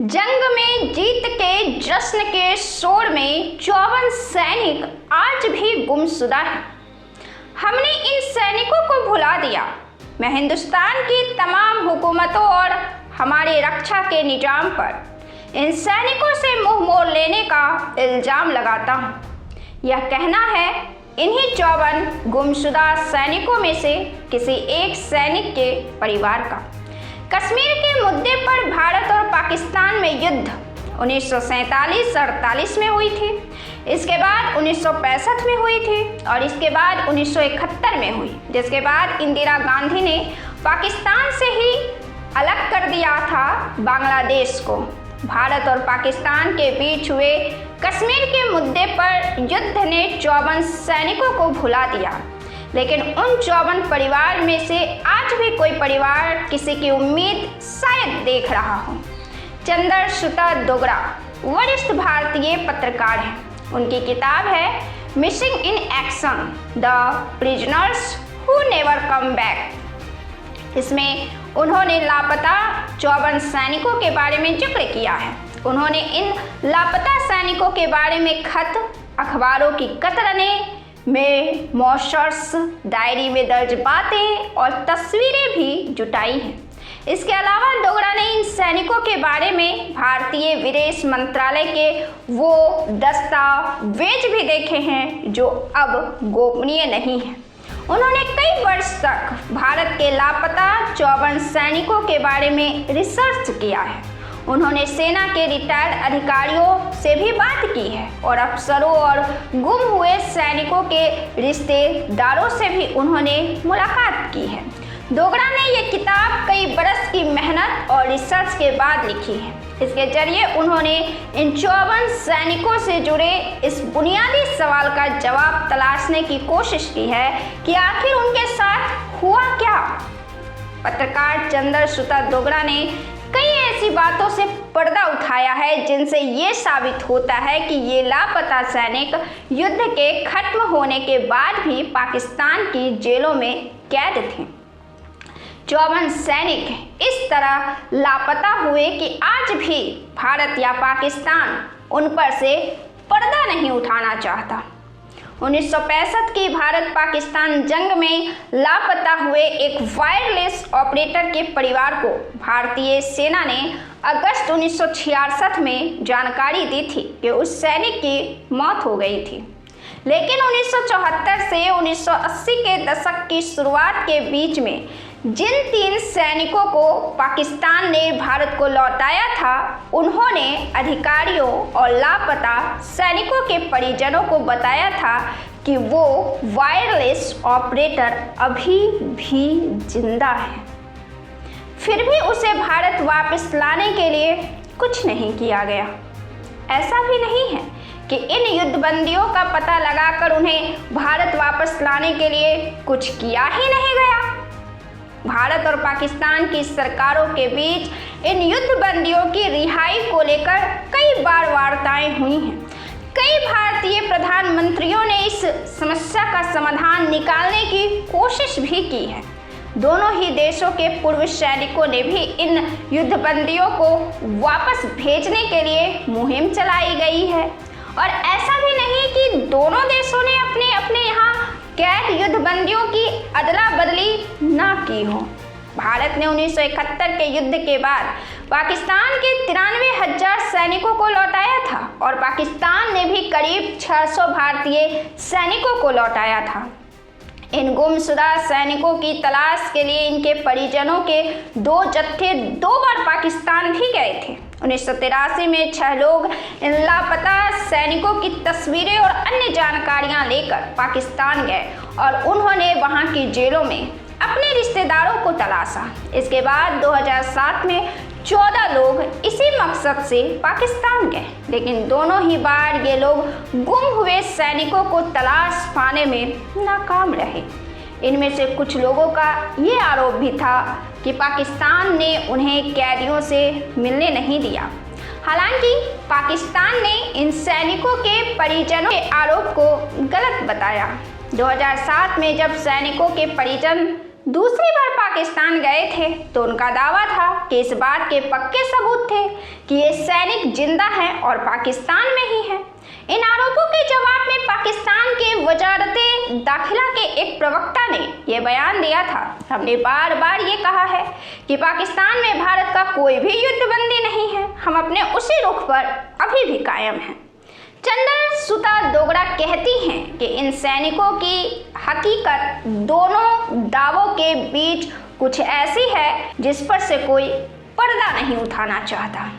जंग में जीत के जश्न के शोर में 54 सैनिक आज भी गुमशुदा हैं। हमने इन सैनिकों को भुला दिया। मैं हिंदुस्तान की तमाम हुकूमतों और हमारी रक्षा के निजाम पर इन सैनिकों से मुंह मोड़ लेने का इल्ज़ाम लगाता हूँ। यह कहना है इन्हीं 54 गुमशुदा सैनिकों में से किसी एक सैनिक के परिवार का। कश्मीर के मुद्दे पर भारत और पाकिस्तान में युद्ध 1947-48 में हुई थी, इसके बाद 1965 में हुई थी और इसके बाद 1971 में हुई, जिसके बाद इंदिरा गांधी ने पाकिस्तान से ही अलग कर दिया था बांग्लादेश को। भारत और पाकिस्तान के बीच हुए कश्मीर के मुद्दे पर युद्ध ने 54 सैनिकों को भुला दिया, लेकिन उन 54 परिवार में से आज भी कोई परिवार किसी की उम्मीद शायद देख रहा हो। चंद्रशुता दोगरा वरिष्ठ भारतीय पत्रकार हैं। उनकी किताब है missing in action, the prisoners who never come back. इसमें उन्होंने लापता 54 सैनिकों के बारे में जिक्र किया है। उन्होंने इन लापता सैनिकों के बारे में खत, अखबारों की कतरनें में मॉशर्स, डायरी में दर्ज बातें और तस्वीरें भी जुटाई हैं। इसके अलावा डोगरा ने इन सैनिकों के बारे में भारतीय विदेश मंत्रालय के वो दस्तावेज भी देखे हैं जो अब गोपनीय नहीं हैं। उन्होंने कई वर्ष तक भारत के लापता 54 सैनिकों के बारे में रिसर्च किया है। उन्होंने सेना के रिटायर्ड अधिकारियों से भी बात की है और अफसरों और गुम हुए सैनिकों के रिश्तेदारों से भी उन्होंने मुलाकात की है। डोगरा ने यह किताब कई बरस की मेहनत और रिसर्च के बाद लिखी है। इसके जरिए उन्होंने इन 54 सैनिकों से जुड़े इस बुनियादी सवाल का जवाब तलाशने की कोशिश की है कि आखिर उनके साथ हुआ क्या। पत्रकार चंद्रशुता दोगरा ने कई ऐसी बातों से पर्दा उठाया है जिनसे ये साबित होता है कि ये लापता सैनिक युद्ध के खत्म होने के बाद भी पाकिस्तान की जेलों में कैद थे। 54 सैनिक इस तरह लापता हुए कि आज भी भारत या पाकिस्तान उन पर से पर्दा नहीं उठाना चाहता। 1965 की भारत पाकिस्तान जंग में लापता हुए एक वायरलेस ऑपरेटर के परिवार को भारतीय सेना ने अगस्त 1966 में जानकारी दी थी कि उस सैनिक की मौत हो गई थी। लेकिन 1974 से 1980 के दशक की शुरुआत के बीच में जिन 3 सैनिकों को पाकिस्तान ने भारत को लौटाया था, उन्होंने अधिकारियों और लापता सैनिकों के परिजनों को बताया था कि वो वायरलेस ऑपरेटर अभी भी जिंदा है। फिर भी उसे भारत वापस लाने के लिए कुछ नहीं किया गया। ऐसा भी नहीं है कि इन युद्धबंदियों का पता लगाकर उन्हें भारत वापस लाने के लिए कुछ किया ही नहीं गया। भारत और पाकिस्तान की सरकारों के बीच इन युद्धबंदियों की रिहाई को लेकर कई बार वार्ताएं हुई हैं। कई भारतीय प्रधानमंत्रियों ने इस समस्या का समाधान निकालने की कोशिश भी की है। दोनों ही देशों के पूर्व सैनिकों ने भी इन युद्धबंदियों को वापस भेजने के लिए मुहिम चलाई गई है। और ऐसा भी नहीं कि दोनों देशों ने अपने अपने यहाँ कैद युद्धबंदियों की अदला बदली ना की हो। भारत ने 1971 के युद्ध के बाद पाकिस्तान के 93,000 सैनिकों को लौटाया था और पाकिस्तान ने भी करीब 600 भारतीय सैनिकों को लौटाया था। इन गुमशुदा सैनिकों की तलाश के लिए इनके परिजनों के 2 जत्थे 2 बार पाकिस्तान भी गए थे। 1983 में 6 लोग इन लापता सैनिकों की तस्वीरें और अन्य जानकारियां लेकर पाकिस्तान गए और उन्होंने वहां की जेलों में अपने रिश्तेदारों को तलाशा। इसके बाद 2007 में 14 लोग इसी मकसद से पाकिस्तान गए, लेकिन दोनों ही बार ये लोग गुम हुए सैनिकों को तलाश पाने में नाकाम रहे। इनमें से कुछ लोगों का ये आरोप भी था कि पाकिस्तान ने उन्हें कैदियों से मिलने नहीं दिया। हालांकि पाकिस्तान ने इन सैनिकों के परिजनों के आरोप को गलत बताया। 2007 में जब सैनिकों के परिजन दूसरी बार पाकिस्तान गए थे तो उनका दावा था कि इस बात के पक्के सबूत थे कि ये सैनिक जिंदा हैं और पाकिस्तान में ही हैं। इन आरोपों के जवाब में पाकिस्तान के वजारते दाखिला के एक प्रवक्ता ने यह बयान दिया था, हमने बार बार ये कहा है कि पाकिस्तान में भारत का कोई भी युद्धबंदी नहीं है, हम अपने उसी रुख पर अभी भी कायम हैं। चंद्रसुता दोगड़ा कहती हैं कि इन सैनिकों की हकीकत दोनों दावों के बीच कुछ ऐसी है जिस पर से कोई पर्दा नहीं उठाना चाहता।